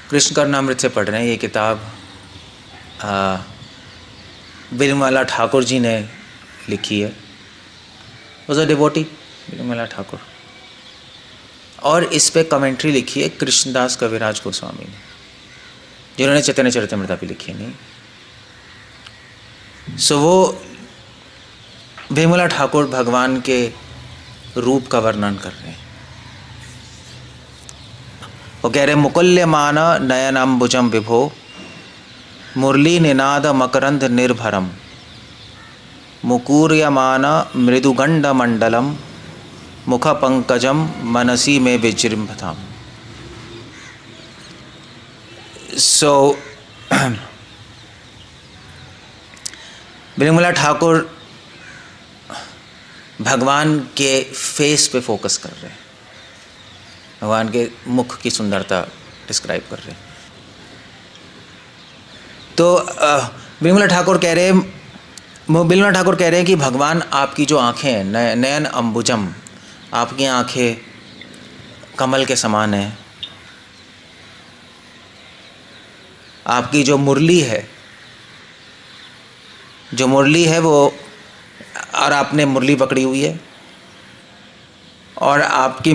कृष्ण करुणामृत से पढ़ रहे हैं। ये किताब विमला ठाकुर जी ने लिखी है। Was a devotee Vimla Thakur. और इस पे कमेंट्री लिखी है कृष्णदास कविराज गोस्वामी ने, जिन्होंने चैतन्य चरितमृता भी लिखी है। नहीं सो वो विमला ठाकुर भगवान के रूप का वर्णन कर रहे हैं। वो कह रहे मुकुल्यमान नयनाम्बुजम विभो मुरली निनाद मकरंद निर्भरम मुकूर्यमान मृदुगंड मंडलम मुख पंकजम मनसी में विजृंभताम। सो विमला ठाकुर भगवान के फेस पे फोकस कर रहे हैं, भगवान के मुख की सुंदरता डिस्क्राइब कर रहे हैं। तो विमला ठाकुर कह रहे हैं कि भगवान आपकी जो आँखें हैं, नयन अंबुजम, आपकी आँखें कमल के समान हैं। आपकी जो मुरली है वो, और आपने मुरली पकड़ी हुई है, और आपकी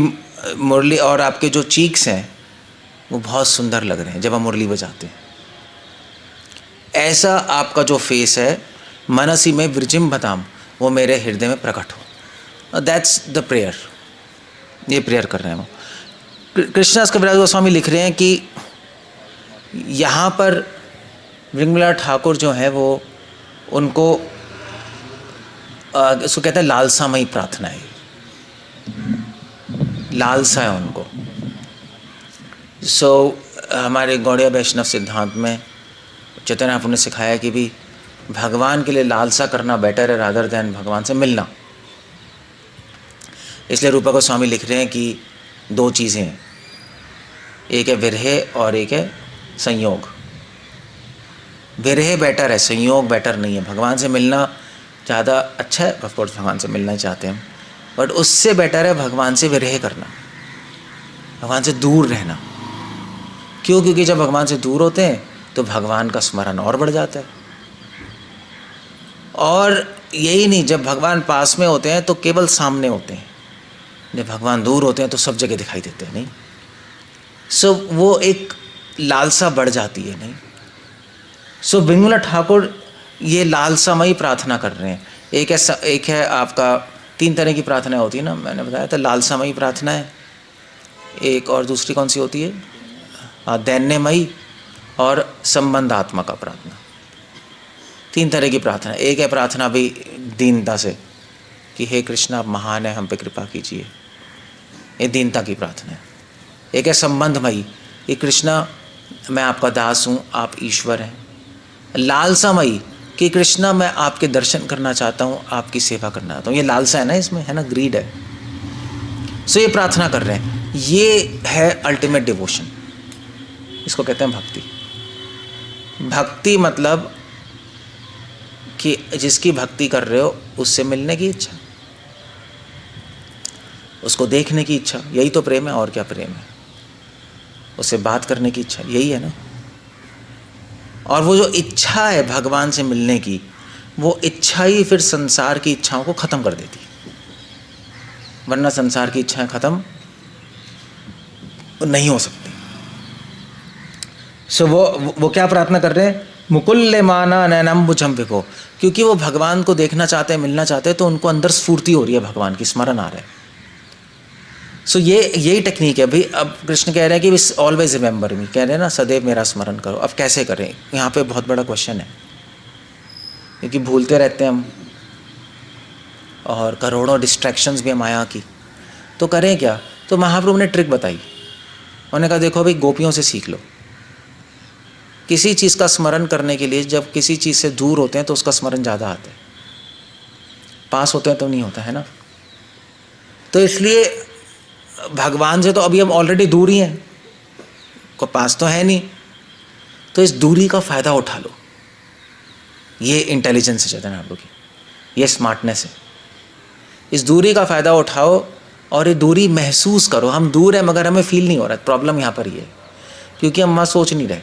मुरली और आपके जो चीक्स हैं वो बहुत सुंदर लग रहे हैं जब आप मुरली बजाते हैं। ऐसा आपका जो फेस है, मनसी में विजृंभताम, वो मेरे हृदय में प्रकट हो। That's the prayer. ये प्रेयर कर रहे हैं वो। कृष्णदास कविराज गोस्वामी लिख रहे हैं कि यहाँ पर विमला ठाकुर जो है वो उनको इसको कहते हैं लालसामयी प्रार्थना है, लालसा है उनको। हमारे गौड़िया वैष्णव सिद्धांत में चैतन्य महाप्रभु ने सिखाया कि भी भगवान के लिए लालसा करना बेटर है रादर देन भगवान से मिलना। इसलिए रूपा गोस्वामी लिख रहे हैं कि दो चीज़ें हैं, एक है विरह और एक है संयोग। विरह बेटर है, संयोग बेटर नहीं है। भगवान से मिलना ज़्यादा अच्छा है, ऑफकोर्स भगवान से मिलना चाहते हैं, बट उससे बेटर है भगवान से विरह करना, भगवान से दूर रहना। क्यों? क्योंकि जब भगवान से दूर होते हैं तो भगवान का स्मरण और बढ़ जाता है। और यही नहीं, जब भगवान पास में होते हैं तो केवल सामने होते हैं, जब भगवान दूर होते हैं तो सब जगह दिखाई देते हैं। नहीं वो एक लालसा बढ़ जाती है। नहीं विमला ठाकुर ये लालसामयी प्रार्थना कर रहे हैं। एक है आपका, 3 तरह की प्रार्थना होती है ना, मैंने बताया था। लालसामयी प्रार्थना है एक, और दूसरी कौन सी होती है? दैन्यमयी और संबंधात्मक प्रार्थना। 3 तरह की प्रार्थना। एक है प्रार्थना भी दीनता से कि हे कृष्ण आप महान है, हम पे कृपा कीजिए, ये दीनता की प्रार्थना है। एक है संबंधमयी कि कृष्णा मैं आपका दास हूँ, आप ईश्वर हैं। लालसामयी कि कृष्णा मैं आपके दर्शन करना चाहता हूँ, आपकी सेवा करना चाहता हूँ। ये लालसा है ना, इसमें है ना, ग्रीड है। ये प्रार्थना कर रहे हैं। ये है अल्टीमेट डिवोशन, इसको कहते हैं भक्ति। भक्ति मतलब कि जिसकी भक्ति कर रहे हो उससे मिलने की इच्छा, उसको देखने की इच्छा, यही तो प्रेम है। और क्या प्रेम है? उससे बात करने की इच्छा, यही है ना। और वो जो इच्छा है भगवान से मिलने की, वो इच्छा ही फिर संसार की इच्छाओं को ख़त्म कर देती है। वरना संसार की इच्छाएं ख़त्म नहीं हो सकती। वो क्या प्रार्थना कर रहे हैं? मुकुल्यमाना नयनाम्बुजम विभो, क्योंकि वो भगवान को देखना चाहते हैं, मिलना चाहते हैं, तो उनको अंदर स्फूर्ति हो रही है, भगवान की स्मरण आ रहा है। यही टेक्निक है भाई। अब कृष्ण कह रहे हैं कि ऑलवेज रिमेंबर मी, कह रहे हैं ना सदैव मेरा स्मरण करो। अब कैसे करें? यहाँ पे बहुत बड़ा क्वेश्चन है, क्योंकि भूलते रहते हैं हम, और करोड़ों डिस्ट्रैक्शंस भी है माया की। तो करें क्या? तो महाप्रभु ने ट्रिक बताई। उन्होंने कहा देखो भाई, गोपियों से सीख लो। किसी चीज़ का स्मरण करने के लिए जब किसी चीज़ से दूर होते हैं तो उसका स्मरण ज़्यादा आता है, पास होते हैं तो नहीं होता है ना। तो इसलिए भगवान से तो अभी हम ऑलरेडी दूर ही हैं, को पास तो है नहीं, तो इस दूरी का फ़ायदा उठा लो। ये इंटेलिजेंस है चैतन्य महाप्रभु की, ये स्मार्टनेस है। इस दूरी का फ़ायदा उठाओ और ये दूरी महसूस करो। हम दूर हैं मगर हमें फील नहीं हो रहा है। प्रॉब्लम यहाँ पर ये है क्योंकि हम वहाँ सोच नहीं रहे।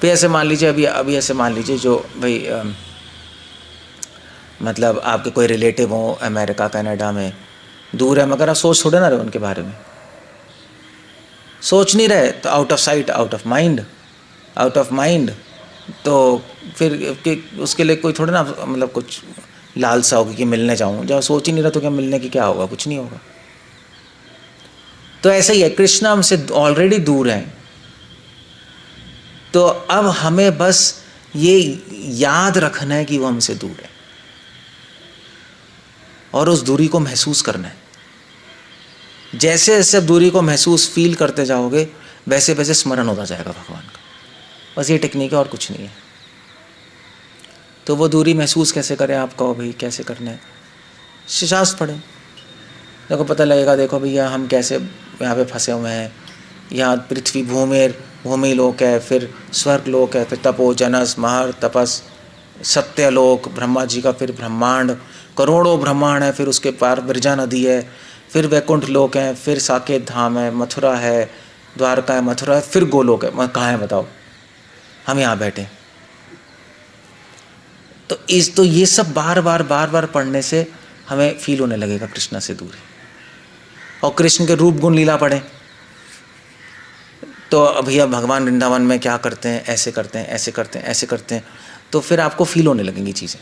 फिर ऐसे मान लीजिए, अभी ऐसे मान लीजिए जो भाई मतलब आपके कोई रिलेटिव हो अमेरिका कनाडा में, दूर है, मगर आप सोच थोड़े ना रहे उनके बारे में, सोच नहीं रहे, तो out of sight out of mind, out of mind. तो फिर उसके लिए कोई थोड़ा ना मतलब कुछ लालसा होगी कि मिलने जाऊँ, जब सोच ही नहीं रहा तो क्या मिलने की क्या होगा, कुछ नहीं होगा। तो ऐसा ही है, कृष्ण हमसे ऑलरेडी दूर हैं, तो अब हमें बस ये याद रखना है कि वो हमसे दूर है और उस दूरी को महसूस करना है। जैसे जैसे आप दूरी को महसूस फील करते जाओगे वैसे वैसे स्मरण होता जाएगा भगवान का। बस ये टेक्निक है और कुछ नहीं है। तो वो दूरी महसूस कैसे करें, आप कहो भाई कैसे करना है, शास्त्र पढ़ें, देखो पता लगेगा। देखो भैया हम कैसे यहाँ पे फंसे हुए हैं, यहाँ पृथ्वी भूमि लोक है, फिर स्वर्ग लोक है, फिर तपो जनस महर तपस सत्यलोक ब्रह्मा जी का, फिर ब्रह्मांड करोड़ों ब्रह्मांड है, फिर उसके पार बिरजा नदी है, फिर वैकुंठ लोक है, फिर साकेत धाम है, मथुरा है, द्वारका है, मथुरा है, फिर गोलोक है। कहाँ है बताओ, हम यहाँ बैठे। तो ये सब बार बार पढ़ने से हमें फील होने लगेगा कृष्णा से दूरी। और कृष्ण के रूप गुण लीला पढ़ें तो भैया भगवान वृंदावन में क्या करते हैं, ऐसे करते हैं, ऐसे करते हैं, ऐसे करते हैं, तो फिर आपको फील होने लगेंगी चीज़ें।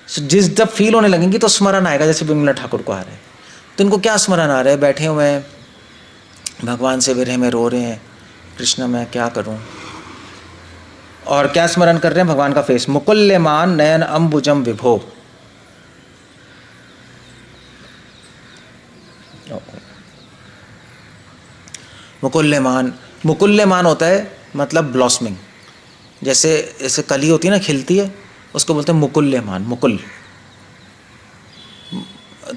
जिस जब फील होने लगेंगी तो स्मरण आएगा। जैसे बिमला ठाकुर को आ रहे हैं, तो इनको क्या स्मरण आ रहा है, बैठे हुए हैं भगवान से विरह में रो रहे हैं, कृष्ण मैं क्या करूं, और क्या स्मरण कर रहे हैं, भगवान का फेस, मुकुल्यमान नयन अंबुजम विभो। मुकुल्यमान होता है मतलब ब्लॉसमिंग, जैसे कली होती है ना, खिलती है, उसको बोलते हैं मुकुल्यमान, मुकुल।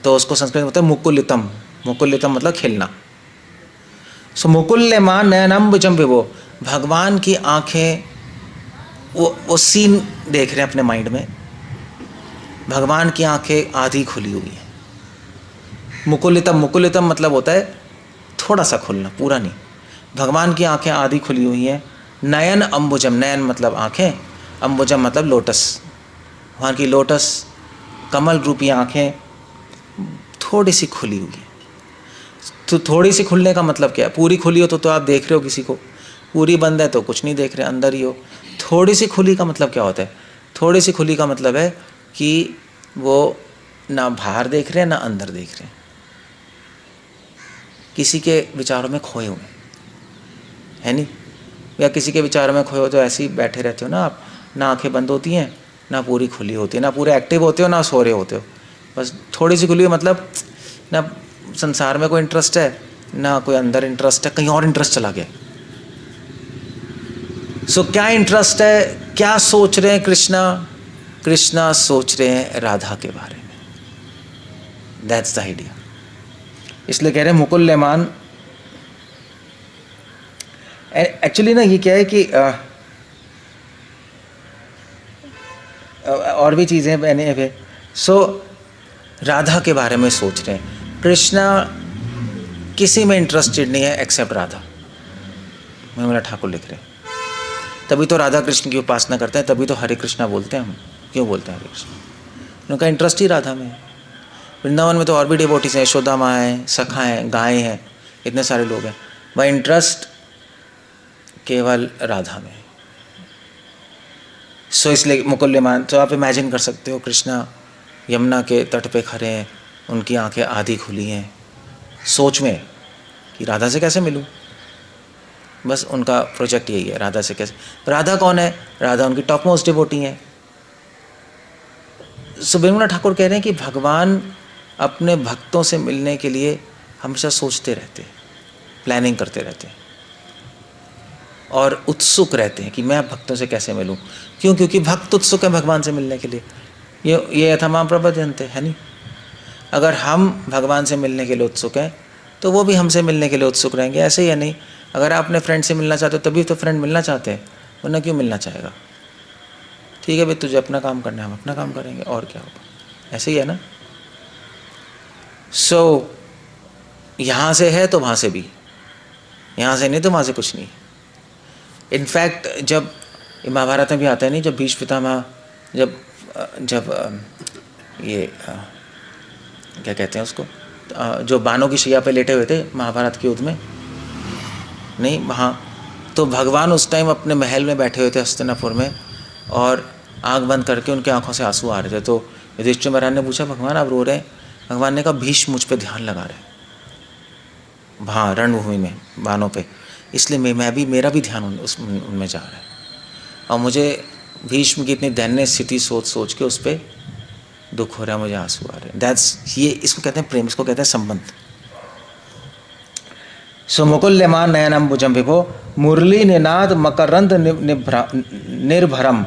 तो उसको संस्कृत में बोलते हैं मुकुलितम, मुकुलितम मतलब खिलना। सो मुकुल्यमान नयनम्बुजम विभो, भगवान की आंखें वो सीन देख रहे हैं अपने माइंड में, भगवान की आंखें आधी खुली हुई है। मुकुलितम मतलब होता है थोड़ा सा खुलना, पूरा नहीं। भगवान की आंखें आधी खुली हुई हैं। नयन अंबुजम, नयन मतलब आंखें, अंबुजम मतलब लोटस, भगवान की लोटस कमल रूपी आंखें थोड़ी सी खुली हुई है। तो थोड़ी सी खुलने का मतलब क्या है, पूरी खुली हो तो आप देख रहे हो किसी को, पूरी बंद है तो कुछ नहीं देख रहे, अंदर ही हो। थोड़ी सी खुली का मतलब क्या होता है, थोड़ी सी खुली का मतलब है कि वो ना बाहर देख रहे हैं ना अंदर देख रहे हैं, किसी के विचारों में खोए हुए है नहीं, या किसी के विचारों में खोए हो तो ऐसे ही बैठे रहते हो ना आप, ना आंखें बंद होती हैं ना पूरी खुली होती है, ना पूरे एक्टिव होते हो ना सो रहे होते हो, बस थोड़ी सी खुली हो। मतलब ना संसार में कोई इंटरेस्ट है ना कोई अंदर इंटरेस्ट है, कहीं और इंटरेस्ट चला गया। सो क्या इंटरेस्ट है, क्या सोच रहे हैं कृष्णा सोच रहे हैं राधा के बारे में, दैट्स द आइडिया। इसलिए कह रहे हैं मुकुल्यमान। एक्चुअली ना ये क्या है कि और भी चीज़ें मैंने है। सो राधा के बारे में सोच रहे हैं, कृष्णा किसी में इंटरेस्टेड नहीं है एक्सेप्ट राधा, मेरा ठाकुर लिख रहे हैं। तभी तो राधा कृष्ण की उपासना करते हैं, तभी तो हरे कृष्णा बोलते हैं हम। क्यों बोलते हैं हरे कृष्ण, उनका इंटरेस्ट ही राधा में है। वृंदावन में तो और भी डिवोटीज हैं, यशोदा माँ हैं, सखा हैं, गाय हैं, इतने सारे लोग हैं, वह इंटरेस्ट केवल राधा में। सो इसलिए मुकुल्यमान। तो आप इमेजिन कर सकते हो कृष्णा यमुना के तट पे खड़े हैं, उनकी आंखें आधी खुली हैं, सोच में कि राधा से कैसे मिलूं। बस उनका प्रोजेक्ट यही है, राधा से कैसे। राधा कौन है, राधा उनकी टॉप मोस्ट डिवोटी हैं। सो बिमला ठाकुर कह रहे हैं कि भगवान अपने भक्तों से मिलने के लिए हमेशा सोचते रहते हैं, प्लानिंग करते रहते हैं और उत्सुक रहते हैं कि मैं भक्तों से कैसे मिलूं। क्यों, क्योंकि भक्त उत्सुक है भगवान से मिलने के लिए। ये यथामाम प्रबंधनते है नहीं। अगर हम भगवान से मिलने के लिए उत्सुक हैं तो वो भी हमसे मिलने के लिए उत्सुक रहेंगे, ऐसे ही है नहीं। अगर आप अपने फ्रेंड से मिलना चाहते हो तभी तो फ्रेंड मिलना चाहते हैं, वरना क्यों मिलना चाहेगा। ठीक है भाई, तुझे अपना काम करना है, हम अपना काम करेंगे, और क्या होगा, ऐसे ही है ना। सो यहाँ से है तो वहाँ से भी, यहाँ से नहीं तो वहाँ से कुछ नहीं। इनफैक्ट जब महाभारत में भी आता है नहीं, जब भीष्म पितामह जब ये क्या कहते हैं उसको, जो बाणों की शैया पे लेटे हुए थे महाभारत के युद्ध में, नहीं वहाँ, तो भगवान उस टाइम अपने महल में बैठे हुए थे हस्तिनापुर में, और आँख बंद करके उनके आँखों से आंसू आ रहे थे। तो युधिष्ठिर महाराज ने पूछा भगवान आप रो रहे हैं? भगवान ने कहा भीष्म मुझ पे ध्यान लगा रहे वहाँ रणभूमि में बाणों पे, इसलिए मैं भी, मेरा भी ध्यान उनमें जा रहा है, और मुझे भीष्म की इतनी दयनीय स्थिति सोच के उस पर दुख हो रहा है, मुझे आंसू आ रहे हैं। दैट्स, ये इसको कहते हैं प्रेम, इसको कहते हैं संबंध। सुमुकुल्यमान नयनम भुजम विभो मुरली निनाद मकरंद निर्भरम।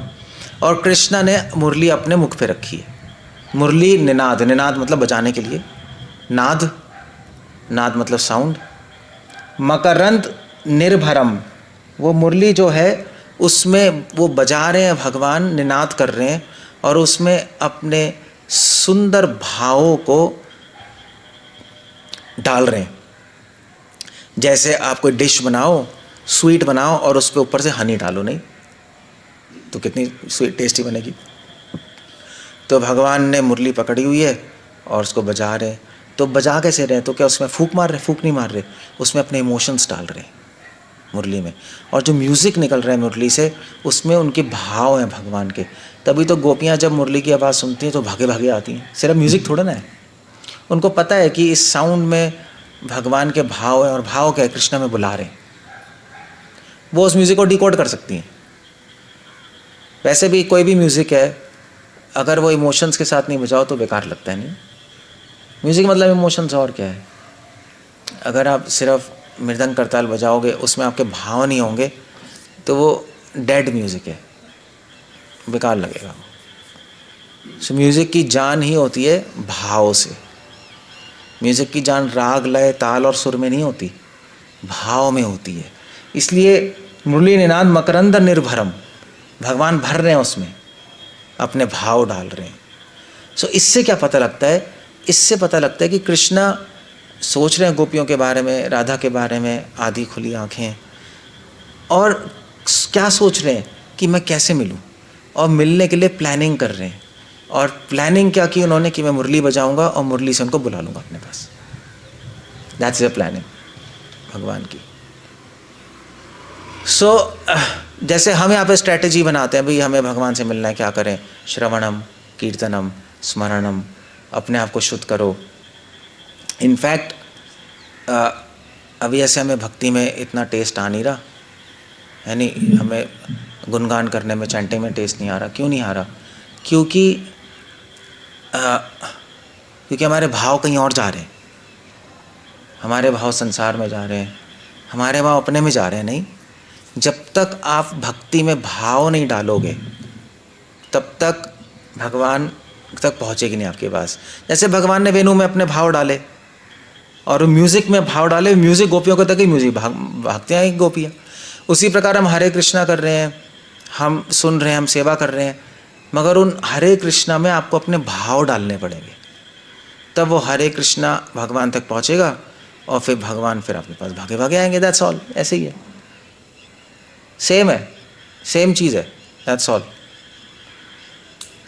और कृष्णा ने मुरली अपने मुख पे रखी है। मुरली निनाद, निनाद मतलब बजाने के लिए, नाद, नाद मतलब साउंड, मकरंद निर्भरम, वो मुरली जो है उसमें वो बजा रहे हैं भगवान, निनाद कर रहे हैं, और उसमें अपने सुंदर भावों को डाल रहे हैं। जैसे आप कोई डिश बनाओ, स्वीट बनाओ, और उस पर ऊपर से हनी डालो, नहीं तो कितनी स्वीट टेस्टी बनेगी। तो भगवान ने मुरली पकड़ी हुई है और उसको बजा रहे हैं। तो बजा कैसे रहे हैं? तो क्या उसमें फूंक मार रहे? फूंक नहीं मार रहे, उसमें अपने इमोशंस डाल रहे हैं मुरली में। और जो म्यूज़िक निकल रहा है मुरली से, उसमें उनके भाव हैं भगवान के। तभी तो गोपियाँ जब मुरली की आवाज़ सुनती हैं तो भागे भागे आती हैं। सिर्फ म्यूज़िक थोड़ा ना है, उनको पता है कि इस साउंड में भगवान के भाव है, और भाव क्या है? कृष्ण में बुला रहे हैं। वो उस म्यूज़िक को डिकोड कर सकती हैं। वैसे भी कोई भी म्यूज़िक है, अगर वो इमोशंस के साथ नहीं बजाओ तो बेकार लगता है। नहीं, म्यूज़िक मतलब इमोशंस, और क्या है। अगर आप सिर्फ मृदंग करताल बजाओगे, उसमें आपके भाव नहीं होंगे, तो वो डेड म्यूज़िक है, बेकार लगेगा। सो म्यूज़िक की जान ही होती है भाव से। म्यूज़िक की जान राग, लय, ताल और सुर में नहीं होती, भाव में होती है। इसलिए मुरली निनाद मकरंद निर्भरम, भगवान भर रहे हैं उसमें, अपने भाव डाल रहे हैं। सो इससे क्या पता लगता है? इससे पता लगता है कि कृष्णा सोच रहे हैं गोपियों के बारे में, राधा के बारे में, आधी खुली आँखें, और क्या सोच रहे हैं कि मैं कैसे मिलूं, और मिलने के लिए प्लानिंग कर रहे हैं। और प्लानिंग क्या की उन्होंने कि मैं मुरली बजाऊंगा और मुरली से उनको बुला लूँगा अपने पास। दैट्स द प्लानिंग भगवान की। सो जैसे हम यहाँ पे स्ट्रैटेजी बनाते हैं, भाई हमें भगवान से मिलना है, क्या करें? श्रवणम, कीर्तनम, स्मरणम, अपने आप को शुद्ध करो। इनफैक्ट अभी ऐसे हमें भक्ति में इतना टेस्ट आ नहीं रहा है, नहीं, हमें गुणगान करने में, चैंटिंग में टेस्ट नहीं आ रहा। क्यों नहीं आ रहा? क्योंकि हमारे भाव कहीं और जा रहे हैं। हमारे भाव संसार में जा रहे हैं, हमारे भाव अपने में जा रहे हैं। नहीं, जब तक आप भक्ति में भाव नहीं डालोगे, तब तक भगवान तक पहुँचेगी नहीं आपके पास। जैसे भगवान ने वेणु में अपने भाव डाले और म्यूज़िक में भाव डाले, म्यूज़िक गोपियों को तक ही म्यूज़िक, भागते हैं गोपियाँ। उसी प्रकार हम हरे कृष्णा कर रहे हैं, हम सुन रहे हैं, हम सेवा कर रहे हैं, मगर उन हरे कृष्णा में आपको अपने भाव डालने पड़ेंगे, तब वो हरे कृष्णा भगवान तक पहुँचेगा, और फिर भगवान फिर आपके पास भागे भागे आएंगे। That's all. ऐसे ही है, सेम है, सेम चीज़ है, दैट्स ऑल।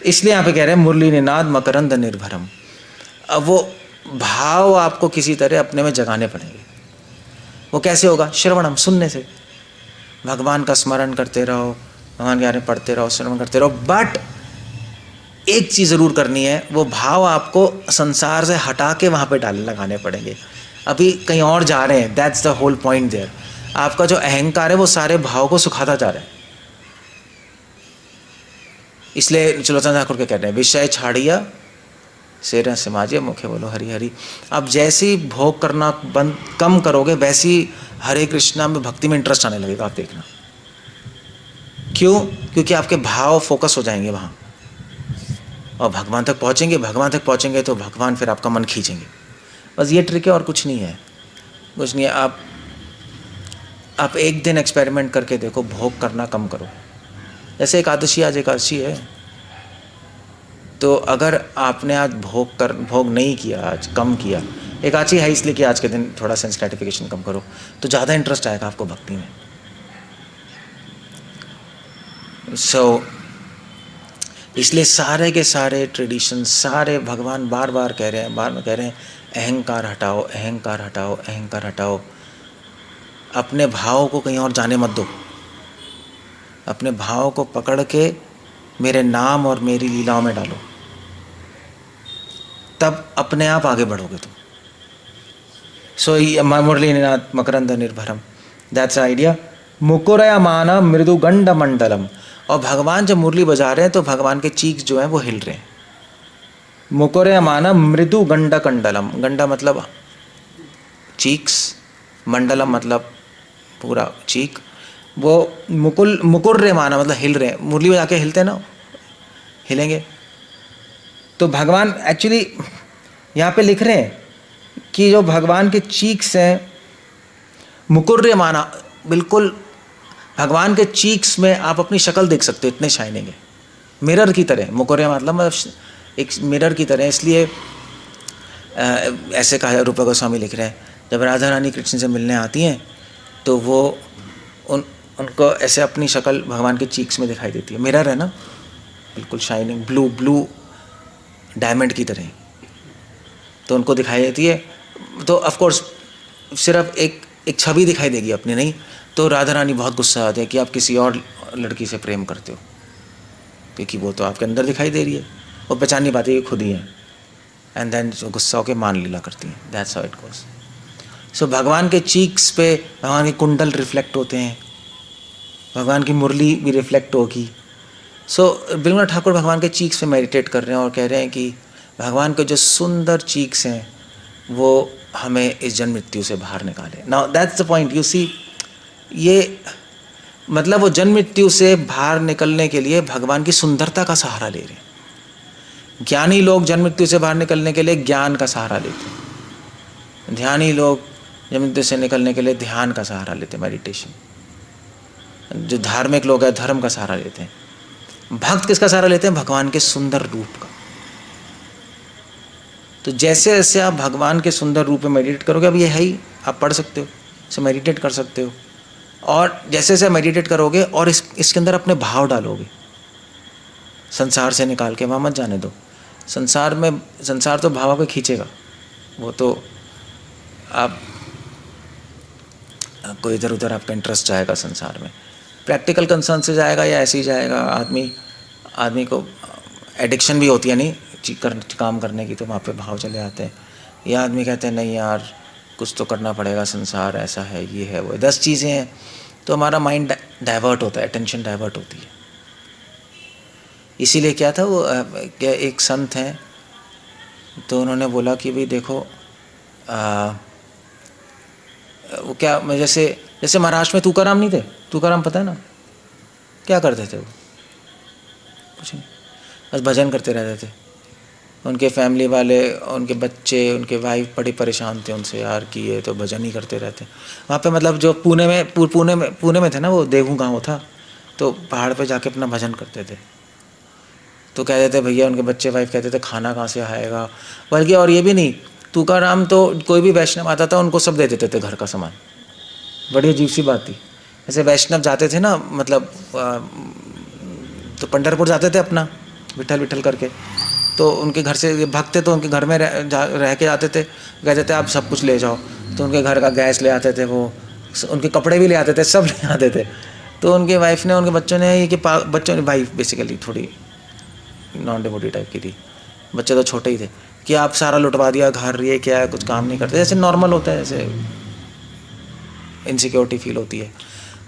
इसलिए यहाँ पे कह रहे हैं मुरली निनाद मकरंद निर्भरम। अब वो भाव आपको किसी तरह अपने में जगाने पड़ेंगे। वो कैसे होगा? श्रवणम, सुनने से। भगवान का स्मरण करते रहो, भगवान के बारे में पढ़ते रहो, श्रवण करते रहो। बट एक चीज़ ज़रूर करनी है, वो भाव आपको संसार से हटा के वहाँ पे लगाने पड़ेंगे। अभी कहीं और जा रहे हैं, that's the whole point there. आपका जो अहंकार है वो सारे भाव को सुखाता जा रहा है। इसलिए त्रिलोचन ठाकुर के कहते हैं, विषय छाड़िया शेर समाजिए मुखे बोलो हरि हरि। अब जैसे ही भोग करना कम करोगे, वैसे ही हरे कृष्णा में, भक्ति में इंटरेस्ट आने लगेगा। आप देखना क्यों? क्योंकि आपके भाव फोकस हो जाएंगे वहाँ, और भगवान तक पहुँचेंगे। भगवान तक पहुँचेंगे तो भगवान फिर आपका मन खींचेंगे। बस ये ट्रिक है, और कुछ नहीं है, कुछ नहीं है। आप एक दिन एक्सपेरिमेंट करके देखो, भोग करना कम करो। जैसे एकादशी, आज एकादशी है, तो अगर आपने आज भोग नहीं किया, आज कम किया, एकाची है इसलिए कि आज के दिन थोड़ा सेंस ग्रेटिफिकेशन कम करो, तो ज़्यादा इंटरेस्ट आएगा आपको भक्ति में। इसलिए सारे के सारे ट्रेडिशन, सारे भगवान बार बार कह रहे हैं अहंकार हटाओ, अहंकार हटाओ, अहंकार हटाओ। अपने भाव को कहीं और जाने मत दो, अपने भाव को पकड़ के मेरे नाम और मेरी लीलाओं में डालो, तब अपने आप आगे बढ़ोगे तुम। सो मुरलीनाथ मकरंद निर्भरम, दैट्स आइडिया। मुकुरयमान मृदुगंड मंडलम। और भगवान जब मुरली बजा रहे हैं तो भगवान के चीक्स जो हैं वो हिल रहे हैं। मुकुरयमान मृदुगंड कंडलम, गंडा मतलब चीक्स, मंडलम मतलब पूरा चीक। वो मुकुर्यमान मतलब हिल रहे हैं, मुरली बजा के हिलते हैं ना, हिलेंगे। तो भगवान एक्चुअली यहाँ पे लिख रहे हैं कि जो भगवान के चीक्स हैं मुकुर्यमाना, बिल्कुल भगवान के चीक्स में आप अपनी शक्ल देख सकते हो, इतने शाइनिंग है, मिरर की तरह। मुकुर्य मतलब एक मिरर की तरह। इसलिए ऐसे कहा, रूपा गोस्वामी लिख रहे हैं, जब राधा रानी कृष्ण से मिलने आती हैं तो वो उनको ऐसे अपनी शक्ल भगवान के चीक्स में दिखाई देती है। मिरर है ना, बिल्कुल शाइनिंग, ब्लू डायमंड की तरह, तो उनको दिखाई देती है। तो ऑफ कोर्स सिर्फ एक छवि दिखाई देगी अपनी, नहीं तो राधा रानी बहुत गुस्सा आते हैं कि आप किसी और लड़की से प्रेम करते हो, क्योंकि वो तो आपके अंदर दिखाई दे रही है, वो पहचान नहीं पाती कि खुद ही है। एंड देन जो गुस्सा होकर मान लीला करती हैं। That's how it goes. So भगवान के चीक्स पे भगवान के कुंडल रिफ्लेक्ट होते हैं, भगवान की मुरली भी रिफ्लेक्ट होगी। सो बिमला ठाकुर भगवान के चीक्स पे मेडिटेट कर रहे हैं और कह रहे हैं कि भगवान के जो सुंदर चीक्स हैं वो हमें इस जन्म मृत्यु से बाहर निकाले। Now that's the point, you see. ये मतलब वो जन्म मृत्यु से बाहर निकलने के लिए भगवान की सुंदरता का सहारा ले रहे हैं। ज्ञानी लोग जन्म मृत्यु से बाहर निकलने के लिए ज्ञान का सहारा लेते हैं, ध्यानी लोग जन्म मृत्यु से निकलने के लिए ध्यान का सहारा लेते हैं, मेडिटेशन। जो धार्मिक लोग हैं धर्म का सहारा लेते हैं। भक्त किसका सहारा लेते हैं? भगवान के सुंदर रूप का। तो जैसे जैसे आप भगवान के सुंदर रूप में मेडिटेट करोगे, अब ये है ही, आप पढ़ सकते हो, इसे मेडिटेट कर सकते हो। और जैसे जैसे मेडिटेट करोगे और इसके अंदर अपने भाव डालोगे, संसार से निकाल के वहाँ मत जाने दो। संसार तो भाव पे खींचेगा, वो तो आपको इधर उधर आपका इंटरेस्ट जाएगा संसार में, प्रैक्टिकल कंसर्न से जाएगा या ऐसे ही जाएगा। आदमी को एडिक्शन भी होती है नहीं काम करने की, तो वहाँ पे भाव चले आते हैं। या आदमी कहते हैं नहीं यार कुछ तो करना पड़ेगा, संसार ऐसा है, ये है, वो 10 चीज़ें हैं, तो हमारा माइंड डाइवर्ट होता है, अटेंशन डाइवर्ट होती है। इसीलिए क्या था वो क्या एक संत हैं, तो उन्होंने बोला कि भाई देखो वो क्या, जैसे महाराष्ट्र में तुकाराम नहीं थे, तुकाराम पता है ना क्या करते थे? वो कुछ नहीं, बस भजन करते रहते थे। उनके फैमिली वाले, उनके बच्चे, उनके वाइफ बड़े परेशान थे उनसे, यार कि ये तो भजन ही करते रहते। वहाँ पे मतलब जो पुणे में थे ना, वो देहू गाँव था, तो पहाड़ पे जाके अपना भजन करते थे। तो कहते थे भैया, उनके बच्चे वाइफ कहते थे खाना कहाँ से आएगा, बल्कि और ये भी नहीं, तुकाराम तो कोई भी वैष्णव आता था उनको सब दे देते थे घर का सामान। बड़ी अजीब सी बात थी। ऐसे वैष्णव जाते थे ना, मतलब तो पंढरपुर जाते थे अपना विठल विठल करके, तो उनके घर से भक्त थे तो उनके घर में रह के आते थे, कहते थे आप सब कुछ ले जाओ। तो उनके घर का गैस ले आते थे, वो उनके कपड़े भी ले आते थे, सब ले आते थे। तो उनके वाइफ ने, उनके बच्चों ने ये कि बच्चों ने, वाइफ बेसिकली थोड़ी नॉन डिवोटी टाइप की थी, बच्चे तो छोटे ही थे, कि आप सारा लुटवा दिया घर, ये क्या है, कुछ काम नहीं करते, जैसे नॉर्मल होता है, जैसे इनसिक्योरिटी फील होती है।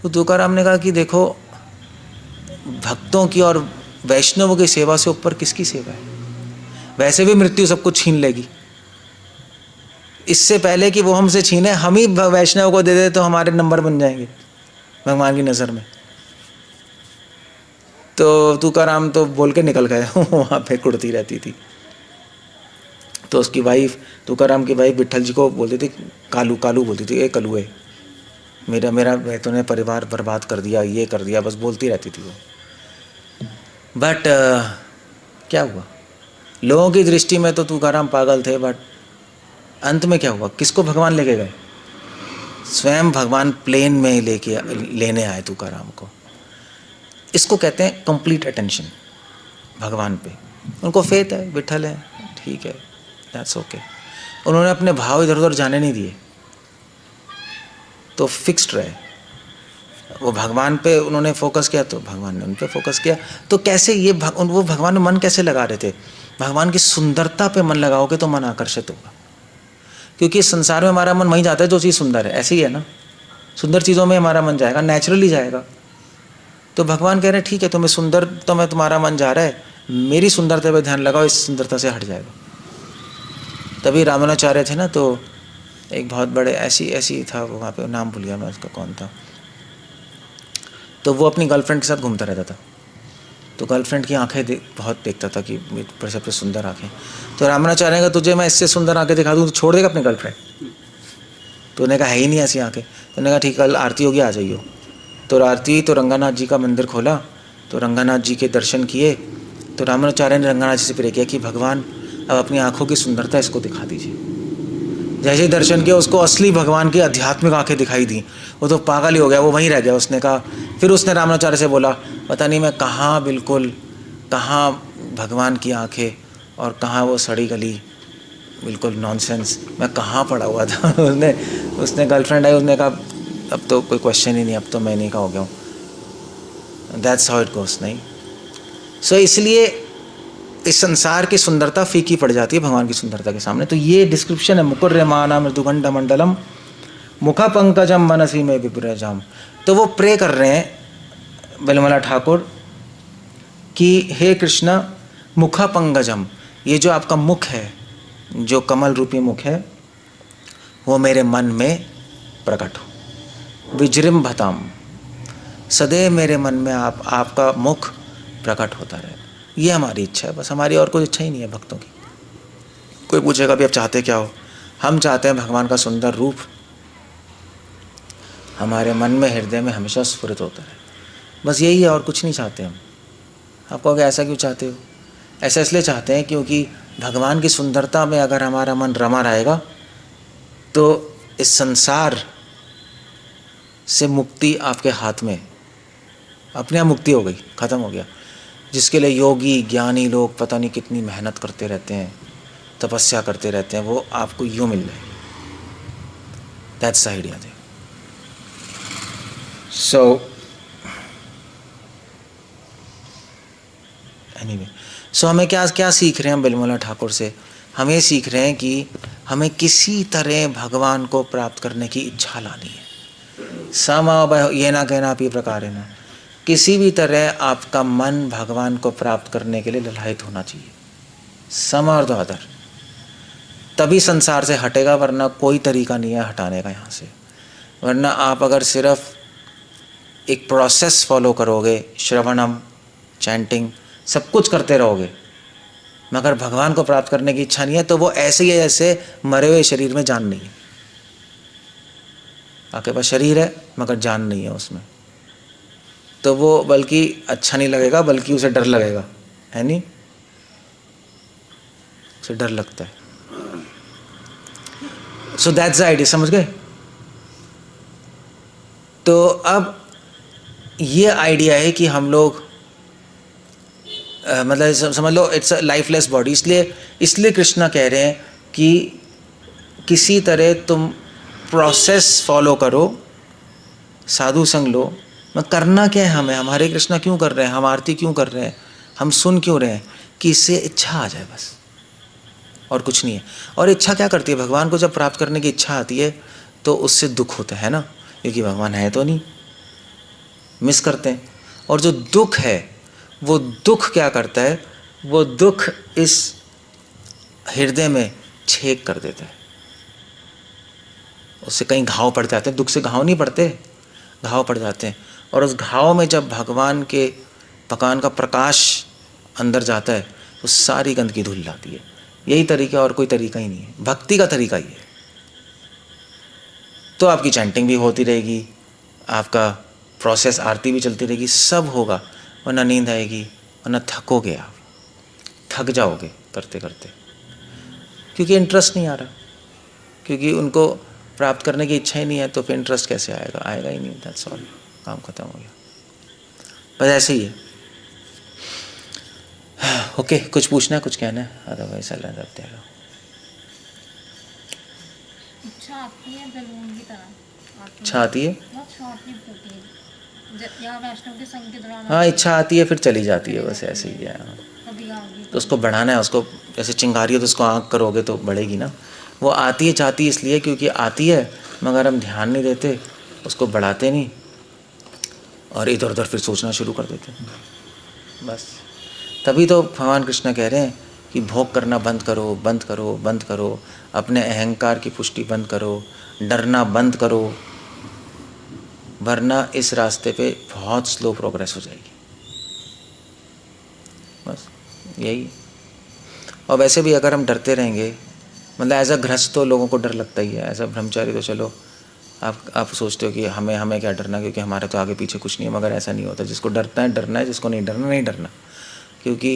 तो तुकाराम ने कहा कि देखो, भक्तों की और वैष्णवों की सेवा से ऊपर किसकी सेवा है? वैसे भी मृत्यु सब कुछ छीन लेगी, इससे पहले कि वो हमसे छीने, हम ही वैष्णव को दे दे तो हमारे नंबर बन जाएंगे भगवान की नज़र में। तो तुकाराम तो बोल के निकल गए, वहाँ पे कुड़ती रहती थी। तो उसकी वाइफ, तुकाराम की वाइफ विठल जी को बोलती थी कालू, कालू बोलती थी, ए कलुए, मेरा तूने परिवार बर्बाद कर दिया, ये कर दिया, बस बोलती रहती थी वो। बट क्या हुआ, लोगों की दृष्टि में तो तुकाराम पागल थे, बट अंत में क्या हुआ, किसको भगवान लेके गए? स्वयं भगवान प्लेन में लेने आए तुकाराम को। इसको कहते हैं कंप्लीट अटेंशन भगवान पे। उनको फेथ है, विठल है, ठीक है, दैट्स ओके। उन्होंने अपने भाव इधर उधर जाने नहीं दिए, तो फिक्स्ड रहे। वो भगवान पे उन्होंने फोकस किया तो भगवान ने उन पे फोकस किया। तो कैसे ये वो भगवान में मन कैसे लगा रहे थे? भगवान की सुंदरता पे मन लगाओगे तो मन आकर्षित होगा, क्योंकि इस संसार में हमारा मन वहीं जाता है जो चीज़ सुंदर है। ऐसे ही है ना, सुंदर चीज़ों में हमारा मन जाएगा, नेचुरली जाएगा। तो भगवान कह रहे हैं ठीक है, तुम्हें सुंदर तो मैं तुम्हारा मन जा रहा है, मेरी सुंदरता पे ध्यान लगाओ, इस सुंदरता से हट जाएगा। तभी रामानुचार्य थे ना, तो एक बहुत बड़े ऐसी था वो, वहाँ पे नाम भूल गया मैं उसका, कौन था, तो वो अपनी गर्लफ्रेंड के साथ घूमता रहता था। तो गर्लफ्रेंड की आंखें बहुत देखता था कि बड़े सबसे सुंदर आंखें। तो रामानुचार्य का तुझे मैं इससे सुंदर आंखें दिखा दूँ तो छोड़ देगा अपनी गर्लफ्रेंड? तो उन्होंने कहा है ही नहीं ऐसी आंखें। तो उन्होंने कहा ठीक, कल आरती होगी, आ जाइयो। तो आरती, तो रंगानाथ जी का मंदिर खोला, तो रंगानाथ जी के दर्शन किए। तो रामानुचार्य ने रंगानाथ जी से प्रे किया कि भगवान अब अपनी आंखों की सुंदरता इसको दिखा दीजिए। जैसे ही दर्शन किया, उसको असली भगवान की आध्यात्मिक आंखें दिखाई दी। वो तो पागल ही हो गया, वो वहीं रह गया। उसने कहा, फिर उसने रामानुचार्य से बोला, पता नहीं मैं कहाँ, बिल्कुल कहाँ भगवान की आंखें और कहाँ वो सड़ी गली, बिल्कुल नॉनसेंस, मैं कहाँ पड़ा हुआ था। उसने गर्लफ्रेंड आई, उसने कहा अब तो कोई क्वेश्चन ही नहीं, अब तो मैं नहीं का हो गया हूँ। दैट्स हाउ इट गोस, नहीं? सो इसलिए इस संसार की सुंदरता फीकी पड़ जाती है भगवान की सुंदरता के सामने। तो ये डिस्क्रिप्शन है, मुकुर्यमाना मृदुगंड मंडलम मुखा पंकजम मनसी में विप्रजाम। तो वो प्रे कर रहे हैं बिलमला ठाकुर कि हे कृष्ण, मुखा पंकजम, ये जो आपका मुख है, जो कमल रूपी मुख है, वो मेरे मन में प्रकट हो। विजृंभताम, सदैव मेरे मन में आपका मुख प्रकट होता रहे। ये हमारी इच्छा है, बस हमारी और कोई इच्छा ही नहीं है भक्तों की। कोई पूछेगा भी आप चाहते क्या हो? हम चाहते हैं भगवान का सुंदर रूप हमारे मन में, हृदय में हमेशा स्फुरित होता रहे, बस यही है, और कुछ नहीं चाहते हम। आप कहोगे ऐसा क्यों चाहते हो? ऐसा इसलिए चाहते हैं क्योंकि भगवान की सुंदरता में अगर हमारा मन रमा रहेगा तो इस संसार से मुक्ति आपके हाथ में, अपने आप मुक्ति हो गई, खत्म हो गया। जिसके लिए योगी ज्ञानी लोग पता नहीं कितनी मेहनत करते रहते हैं, तपस्या करते रहते हैं, वो आपको यूँ मिल जाए। दैट्स द आइडिया थे। सो एनीवे, सो हमें क्या क्या सीख रहे हैं हम बिलमला ठाकुर से? हम ये सीख रहे हैं कि हमें किसी तरह भगवान को प्राप्त करने की इच्छा लानी है। सम ये ना कहना आप ये प्रकार है ना, किसी भी तरह आपका मन भगवान को प्राप्त करने के लिए ललायित होना चाहिए, सम और अदर, तभी संसार से हटेगा, वरना कोई तरीका नहीं है हटाने का यहाँ से। वरना आप अगर सिर्फ एक प्रोसेस फॉलो करोगे, श्रवणम, चैंटिंग, सब कुछ करते रहोगे, मगर भगवान को प्राप्त करने की इच्छा नहीं है, तो वो ऐसे ही है जैसे मरे हुए शरीर में जान नहीं है। आपके पास शरीर है मगर जान नहीं है उसमें, तो वो बल्कि अच्छा नहीं लगेगा, बल्कि उसे डर लगेगा, है नहीं? उसे डर लगता है। सो दैट्स द आइडिया, समझ गए? तो अब ये आइडिया है कि हम लोग मतलब समझ लो इट्स अ लाइफलेस बॉडी। इसलिए कृष्णा कह रहे हैं कि किसी तरह तुम प्रोसेस फॉलो करो, साधु संग लो। मैं करना क्या है हमें? हम हरे कृष्णा क्यों कर रहे हैं? हम आरती क्यों कर रहे हैं? हम सुन क्यों रहे हैं? कि इससे इच्छा आ जाए, बस, और कुछ नहीं है। और इच्छा क्या करती है? भगवान को जब प्राप्त करने की इच्छा आती है तो उससे दुख होता है ना, क्योंकि भगवान है तो नहीं, मिस करते हैं। और जो दुख है, वो दुख क्या करता है? वो दुख इस हृदय में छेद कर देता है, उससे कहीं घाव पड़ जाते हैं। दुख से घाव नहीं पड़ते, घाव पड़ जाते हैं। और उस घाव में जब भगवान के भगवान का प्रकाश अंदर जाता है तो सारी गंदगी धुल जाती है। यही तरीका, और कोई तरीका ही नहीं है। भक्ति का तरीका ही है। तो आपकी चैंटिंग भी होती रहेगी, आपका प्रोसेस आरती भी चलती रहेगी, सब होगा, वरना नींद आएगी, वरना थकोगे, आप थक जाओगे करते करते, क्योंकि इंटरेस्ट नहीं आ रहा। क्योंकि उनको प्राप्त करने की इच्छा ही नहीं है, तो फिर इंटरेस्ट कैसे आएगा? आएगा ही नहीं, दैट्स ऑल, काम खत्म हो गया। बस ऐसे ही है। ओके, कुछ पूछना है, कुछ कहना है? अदरवाइज अल्लाह रब देगा। इच्छा आती है बैलून की तरह, इच्छा आती है, बहुत शॉर्ट लिव होती है। यहाँ वैष्णव के संग के दौरान हाँ इच्छा आती है फिर चली जाती है, बस ऐसे ही है। कभी आगे तो उसको बढ़ाना है, उसको जैसे चिंगारी हो तो उसको आँख करोगे तो बढ़ेगी ना। वो आती है चाहती है इसलिए क्योंकि आती है, मगर हम ध्यान नहीं देते, उसको बढ़ाते नहीं और इधर उधर फिर सोचना शुरू कर देते हैं। बस तभी तो भगवान कृष्ण कह रहे हैं कि भोग करना बंद करो, बंद करो, बंद करो, अपने अहंकार की पुष्टि बंद करो, डरना बंद करो, वरना इस रास्ते पे बहुत स्लो प्रोग्रेस हो जाएगी। बस यही। और वैसे भी अगर हम डरते रहेंगे, मतलब एज अ गृहस्थ तो लोगों को डर लगता ही है, एज अ ब्रह्मचारी तो चलो आप सोचते हो कि हमें क्या डरना, क्योंकि हमारे तो आगे पीछे कुछ नहीं है, मगर ऐसा नहीं होता। जिसको डरना है डरना है, जिसको नहीं डरना नहीं डरना। क्योंकि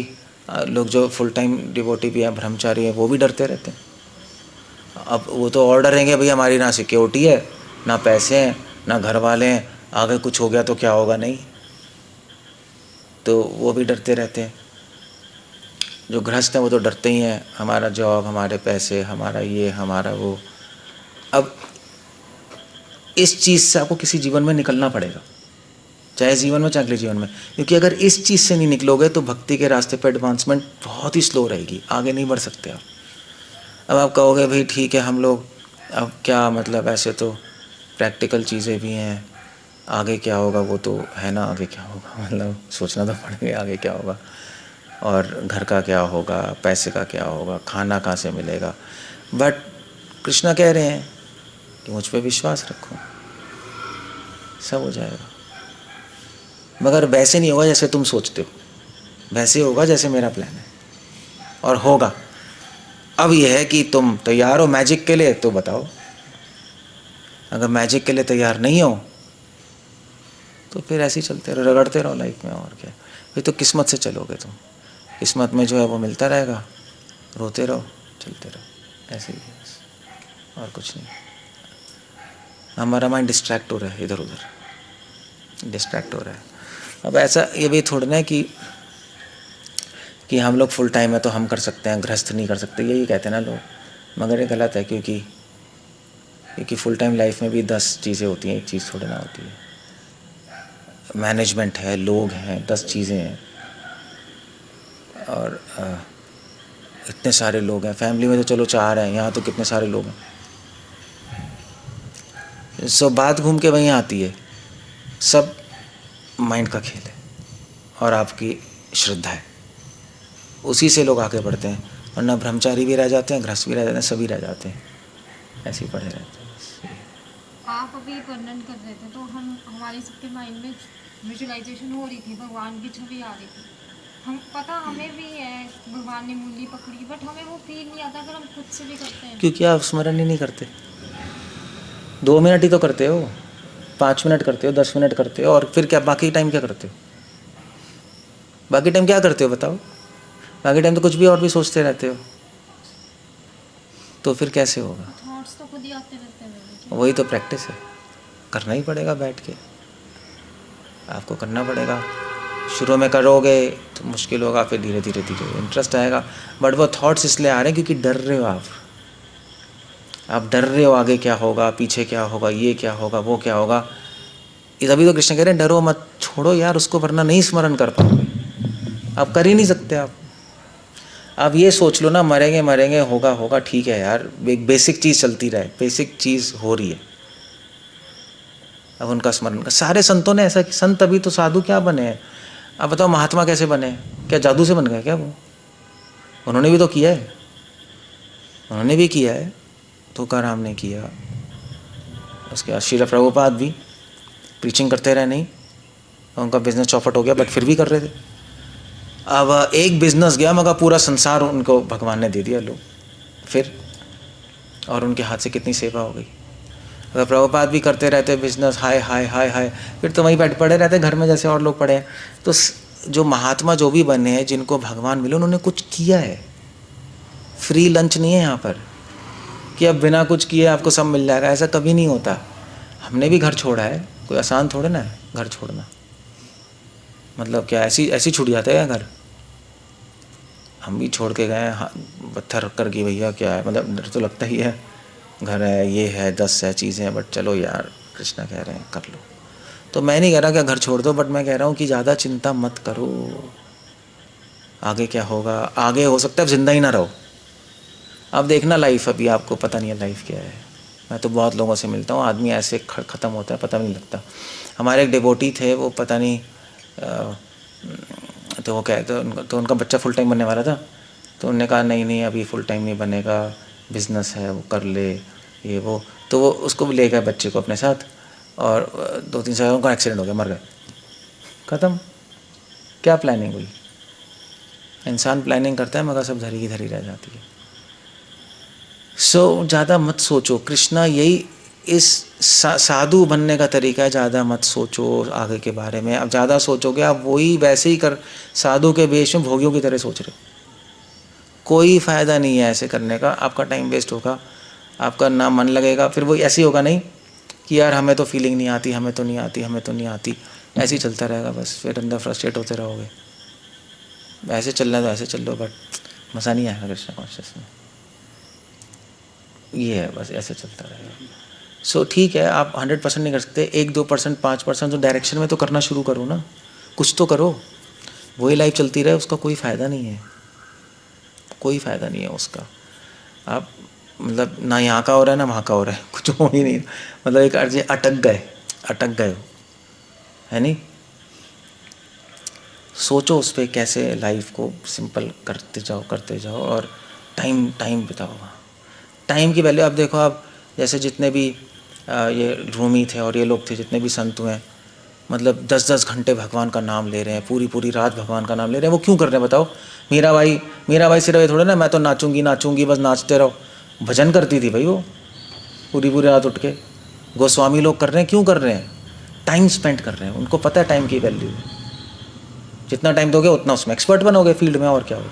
लोग जो फुल टाइम डिवोटी भी हैं, ब्रह्मचारी हैं, वो भी डरते रहते हैं। अब वो तो और डरेंगे, भाई हमारी ना सिक्योरिटी है, ना पैसे हैं, ना घर वाले हैं, आगे कुछ हो गया तो क्या होगा, नहीं, तो वो भी डरते रहते हैं। जो गृहस्थ हैं वो तो डरते ही हैं, हमारा जॉब, हमारे पैसे, हमारा ये, हमारा वो। अब इस चीज़ से आपको किसी जीवन में निकलना पड़ेगा, चाहे जीवन में चाहे अगले जीवन में, क्योंकि अगर इस चीज़ से नहीं निकलोगे तो भक्ति के रास्ते पर एडवांसमेंट बहुत ही स्लो रहेगी, आगे नहीं बढ़ सकते आप। अब आप कहोगे भाई ठीक है हम लोग, अब क्या मतलब, ऐसे तो प्रैक्टिकल चीज़ें भी हैं, आगे क्या होगा वो तो है ना, आगे क्या होगा, मतलब सोचना तो पड़ेगा आगे क्या होगा, और घर का क्या होगा, पैसे का क्या होगा, खाना कहाँ से मिलेगा। बट कृष्णा कह रहे हैं कि मुझ पे विश्वास रखो, सब हो जाएगा। मगर वैसे नहीं होगा जैसे तुम सोचते हो, वैसे होगा जैसे मेरा प्लान है, और होगा। अब यह है कि तुम तैयार हो मैजिक के लिए तो बताओ, अगर मैजिक के लिए तैयार नहीं हो तो फिर ऐसे ही चलते रहो, रगड़ते रहो लाइफ में, और क्या। फिर तो किस्मत से चलोगे तुम, किस्मत में जो है वो मिलता रहेगा, रोते रहो, चलते रहो, ऐसे ही है बस, और कुछ नहीं। हमारा माइंड डिस्ट्रैक्ट हो रहा है, इधर उधर डिस्ट्रैक्ट हो रहा है। अब ऐसा ये भी थोड़ा ना कि हम लोग फुल टाइम है तो हम कर सकते हैं, गृहस्थ नहीं कर सकते, यही कहते हैं ना लोग, मगर ये गलत है। क्योंकि फुल टाइम लाइफ में भी 10 चीज़ें होती हैं, एक चीज़ थोड़ी ना होती है। मैनेजमेंट है, लोग हैं, 10 चीज़ें हैं, और इतने सारे लोग हैं। फैमिली में तो चलो 4 हैं, यहाँ तो कितने सारे लोग हैं। सो बात घूम के वहीं आती है, सब माइंड का खेल है और आपकी श्रद्धा है, उसी से लोग आगे बढ़ते हैं। वरना ब्रह्मचारी भी रह जाते हैं, गृहस्थ भी रह जाते हैं, सभी रह जाते हैं, ऐसे ही पड़े रहते हैं। आप अभी वर्णन कर रहे थे तो हमारे सबके माइंड में विजुअलाइजेशन हो रही थी, भगवान की छवि आ रही थी। हम पता हमें भी है भगवान ने मुरली पकड़ी, बट हमें वो फील नहीं आता अगर हम खुद से भी करते हैं। क्योंकि आप स्मरण ही नहीं करते। 2 मिनट ही तो करते हो, 5 मिनट करते हो, 10 मिनट करते हो, और फिर क्या बाकी टाइम क्या करते हो? बाकी टाइम क्या करते हो बताओ? बाकी टाइम तो कुछ भी और भी सोचते रहते हो, तो फिर कैसे होगा? थॉट्स तो खुद ही आते रहते हैं। वही तो प्रैक्टिस है, करना ही पड़ेगा, बैठ के आपको करना पड़ेगा। शुरू में करोगे तो मुश्किल होगा, फिर धीरे धीरे धीरे इंटरेस्ट आएगा। बट वो थॉट्स इसलिए आ रहे हैं क्योंकि डर रहे हो आप डर रहे हो आगे क्या होगा, पीछे क्या होगा, ये क्या होगा, वो क्या होगा। तभी तो कृष्ण कह रहे हैं डरो मत, छोड़ो यार उसको, वरना नहीं स्मरण कर पाओगे, आप कर ही नहीं सकते। आप ये सोच लो ना, मरेंगे मरेंगे, होगा होगा, ठीक है यार, एक बेसिक चीज़ चलती रहे, बेसिक चीज़ हो रही है, अब उनका स्मरण कर। सारे संतों ने ऐसा, संत तभी तो साधु क्या बने हैं। अब बताओ महात्मा कैसे बने? क्या जादू से बन गए क्या वो? उन्होंने भी तो किया है, उन्होंने भी किया है, तुकाराम ने किया, उसके बाद श्रील प्रभुपाद भी प्रीचिंग करते रहे, नहीं उनका बिजनेस चौपट हो गया बट फिर भी कर रहे थे। अब एक बिजनेस गया मगर पूरा संसार उनको भगवान ने दे दिया, लोग फिर, और उनके हाथ से कितनी सेवा हो गई। अगर प्रभुपाद भी करते रहते बिजनेस, हाय हाय हाय हाय, फिर तो वहीं बैठ पड़े रहते घर में जैसे और लोग पड़े हैं। तो जो महात्मा जो भी बने हैं, जिनको भगवान मिले, उन्होंने कुछ किया है, फ्री लंच नहीं है यहाँ पर। कि अब बिना कुछ किए आपको सब मिल जाएगा, ऐसा कभी नहीं होता। हमने भी घर छोड़ा है, कोई आसान थोड़े ना है घर छोड़ना। मतलब क्या ऐसी छूट जाते हैं घर? हम भी छोड़ के गए, हाँ, पत्थर रख कर कि भैया क्या है, मतलब डर तो लगता ही है, घर है, ये है, 10 है चीज़ें हैं, बट चलो यार कृष्णा कह रहे हैं कर लो। तो मैं नहीं कह रहा कि घर छोड़ दो, बट मैं कह रहा हूँ कि ज़्यादा चिंता मत करो, आगे क्या होगा, आगे हो सकता है जिंदा ही ना रहो। अब देखना लाइफ, अभी आपको पता नहीं है लाइफ क्या है। मैं तो बहुत लोगों से मिलता हूँ, आदमी ऐसे ख़त्म होता है पता भी नहीं लगता। हमारे एक डिवोटी थे, वो पता नहीं तो वो क्या तो उनका बच्चा फुल टाइम बनने वाला था, तो उन्होंने कहा नहीं नहीं अभी फुल टाइम नहीं बनेगा, बिज़नेस है वो कर ले ये वो। तो वो उसको भी ले गए बच्चे को अपने साथ, और 2-3 साल उनका एक्सीडेंट हो गया, मर गए, ख़त्म। क्या प्लानिंग हुई? इंसान प्लानिंग करता है मगर सब धरी की धरी रह जाती है। सो ज़्यादा मत सोचो, कृष्णा यही इस साधु बनने का तरीका है, ज़्यादा मत सोचो आगे के बारे में। अब ज़्यादा सोचोगे आप वही वैसे ही कर साधु के वेश में भोगियों की तरह सोच रहे हो, कोई फ़ायदा नहीं है ऐसे करने का, आपका टाइम वेस्ट होगा, आपका ना मन लगेगा, फिर वो ऐसे ही होगा नहीं कि यार हमें तो फीलिंग नहीं आती, हमें तो नहीं आती, हमें तो नहीं आती, ऐसे ही चलता रहेगा बस, फिर अंदर फ्रस्ट्रेट होते रहोगे। ऐसे चलना तो ऐसे चल लो, बट मज़ा नहीं आएगा कृष्णा कॉन्शियस में, ये है बस, ऐसे चलता रहेगा। सो ठीक है, आप 100% नहीं कर सकते, 1-2%, 5% तो डायरेक्शन में तो करना शुरू करो ना, कुछ तो करो। वही लाइफ चलती रहे उसका कोई फ़ायदा नहीं है, कोई फ़ायदा नहीं है उसका। आप मतलब ना यहाँ का हो रहा है ना वहाँ का हो रहा है, कुछ हो ही नहीं, मतलब एक अर्ज अटक गए हो, है नहीं। सोचो उस पर कैसे लाइफ को सिंपल करते जाओ और टाइम बिताओ। टाइम की वैल्यू आप देखो, आप जैसे जितने भी ये रूमी थे और ये लोग थे, जितने भी संत हुए, मतलब 10-10 घंटे भगवान का नाम ले रहे हैं, पूरी रात भगवान का नाम ले रहे हैं, वो क्यों कर रहे हैं बताओ? मीराबाई सिर्फ ये थोड़े ना मैं तो नाचूंगी बस नाचते रहो, भजन करती थी भाई वो, पूरी रात उठ के। गोस्वामी लोग कर रहे हैं, क्यों कर रहे हैं? टाइम स्पेंड कर रहे हैं, उनको पता है टाइम की वैल्यू, जितना टाइम दोगे उतना उसमें एक्सपर्ट बनोगे फील्ड में, और क्या होगा।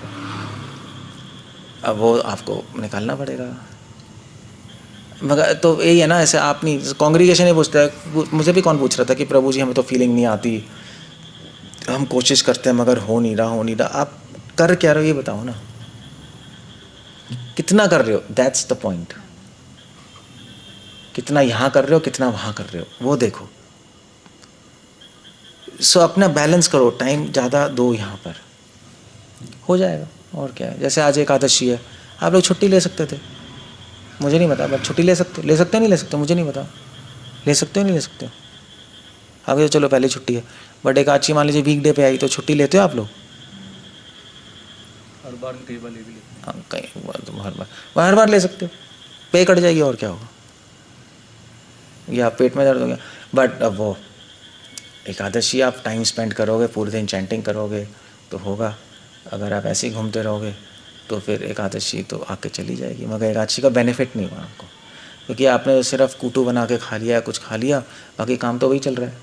अब वो आपको निकालना पड़ेगा। मगर तो यही है ना, ऐसे आप नहीं, कांग्रीगेशन ही पूछता है, मुझे भी कौन पूछ रहा था कि प्रभु जी हमें तो फीलिंग नहीं आती, हम कोशिश करते हैं मगर हो नहीं रहा। आप कर क्या रहे हो ये बताओ ना, कितना कर रहे हो, दैट्स द पॉइंट। कितना यहाँ कर रहे हो, कितना वहाँ कर रहे हो, वो देखो। सो अपना बैलेंस करो, टाइम ज़्यादा दो यहाँ पर, हो जाएगा। और क्या है, जैसे आज एकादशी है, आप लोग छुट्टी ले सकते थे, मुझे नहीं पता, बट छुट्टी ले सकते नहीं ले सकते, मुझे नहीं पता, ले सकते हो नहीं ले सकते हो। आगे चलो पहले छुट्टी है, बट एक अच्छी मान लीजिए वीकडे पे आई तो छुट्टी लेते हो आप लोग? हर बार कई बार ले भी लेते हैं। हाँ, कई बार तुम हर बार ले सकते हो, पे कट जाएगी और क्या होगा, या पेट में दर्द हो गया। बट अब वो एकादशी आप टाइम स्पेंड करोगे, पूरे दिन चैंटिंग करोगे तो होगा। अगर आप ऐसे ही घूमते रहोगे तो फिर एकादशी तो आके चली जाएगी, मगर एकादशी का बेनिफिट नहीं हुआ आपको, क्योंकि आपने सिर्फ कूटू बना के खा लिया, कुछ खा लिया, बाकी काम तो वही चल रहा है।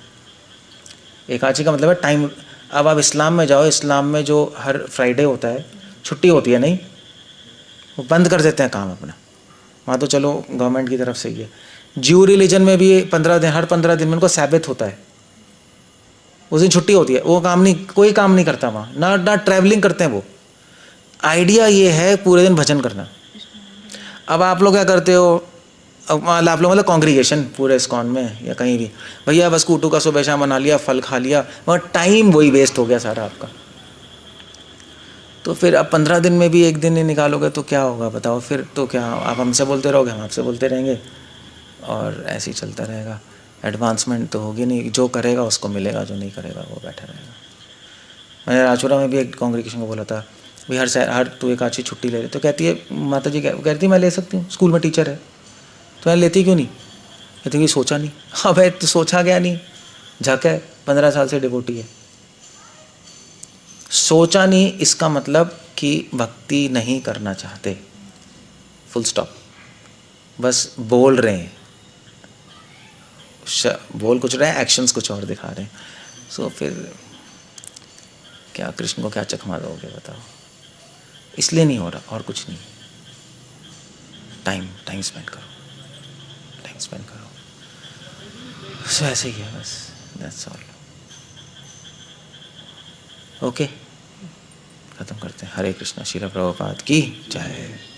एकादशी का मतलब है टाइम। अब आप इस्लाम में जाओ, इस्लाम में जो हर फ्राइडे होता है छुट्टी होती है, नहीं वो बंद कर देते हैं काम अपना, वहाँ तो चलो गवर्नमेंट की तरफ से ही है। ज्यू रिलीजन में भी 15 दिन, हर 15 दिन में उनको सैबत होता है, उस दिन छुट्टी होती है, वो काम नहीं, कोई काम नहीं करता वहाँ, ना ट्रैवलिंग करते हैं वो। आइडिया ये है पूरे दिन भजन करना। अब आप लोग क्या करते हो, अब आप लोग मतलब कांग्रीगेशन पूरे इस्कॉन में या कहीं भी, भैया बस कूटू का सुबह शाम बना लिया, फल खा लिया, मगर टाइम वही वेस्ट हो गया सारा आपका। तो फिर अब 15 दिन में भी एक दिन नहीं निकालोगे तो क्या होगा बताओ? फिर तो क्या, आप हमसे बोलते रहोगे, हम आपसे बोलते रहेंगे, और ऐसे ही चलता रहेगा। एडवांसमेंट तो होगी नहीं, जो करेगा उसको मिलेगा, जो नहीं करेगा वो बैठा रहेगा। मैंने राजपुरा में भी एक कांग्रीगेशन को बोला था, भाई हर तू एक अच्छी छुट्टी ले रहे, तो कहती है माता जी, कहती मैं ले सकती हूँ, स्कूल में टीचर है, तो मैं लेती क्यों नहीं? कहती कि सोचा नहीं। अब तो सोचा गया नहीं, झक है, 15 साल से डिवोटी है, सोचा नहीं, इसका मतलब कि भक्ति नहीं करना चाहते, फुल स्टॉप। बस बोल रहे हैं, बोल कुछ रहे हैं, एक्शंस कुछ और दिखा रहे हैं। सो फिर क्या कृष्ण को क्या चकमा दोगे बताओ? इसलिए नहीं हो रहा, और कुछ नहीं। टाइम स्पेंड करो, टाइम स्पेंड करो। बस ऐसे ही है, बस दैट्स ऑल। ओके, ख़त्म करते हैं। हरे कृष्णा। श्रील प्रभुपाद की जय।